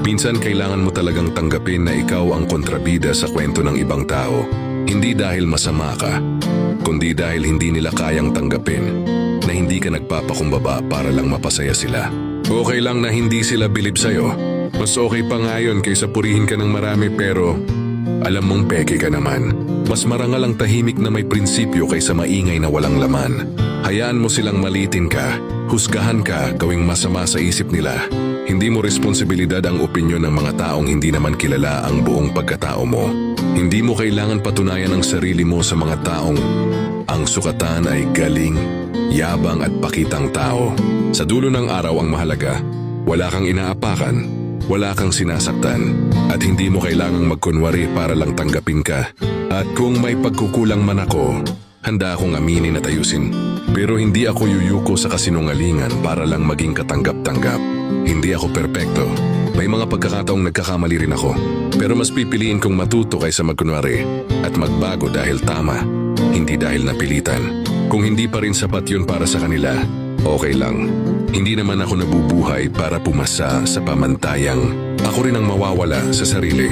Minsan kailangan mo talagang tanggapin na ikaw ang kontrabida sa kwento ng ibang tao. Hindi dahil masama ka, kundi dahil hindi nila kayang tanggapin na hindi ka nagpapakumbaba para lang mapasaya sila. Okay lang na hindi sila bilib sa'yo. Mas okay pa nga yun kaysa purihin ka ng marami pero alam mong peke ka naman. Mas marangal ang tahimik na may prinsipyo kaysa maingay na walang laman. Hayaan mo silang malitin ka, husgahan ka, gawing masama sa isip nila. Hindi mo responsibilidad ang opinyon ng mga taong hindi naman kilala ang buong pagkatao mo. Hindi mo kailangan patunayan ang sarili mo sa mga taong ang sukatan ay galing, yabang at pakitang tao. Sa dulo ng araw ang mahalaga, wala kang inaapakan, wala kang sinasaktan, at hindi mo kailangang magkunwari para lang tanggapin ka. At kung may pagkukulang man ako, handa akong aminin at ayusin. Pero hindi ako yuyuko sa kasinungalingan para lang maging katanggap-tanggap. Hindi ako perpekto. May mga pagkakataong nagkakamali rin ako. Pero mas pipiliin kong matuto kaysa magkunwari at magbago dahil tama, hindi dahil napilitan. Kung hindi pa rin sapat yun para sa kanila, okay lang. Hindi naman ako nabubuhay para pumasa sa pamantayang. Ako rin ang mawawala sa sarili.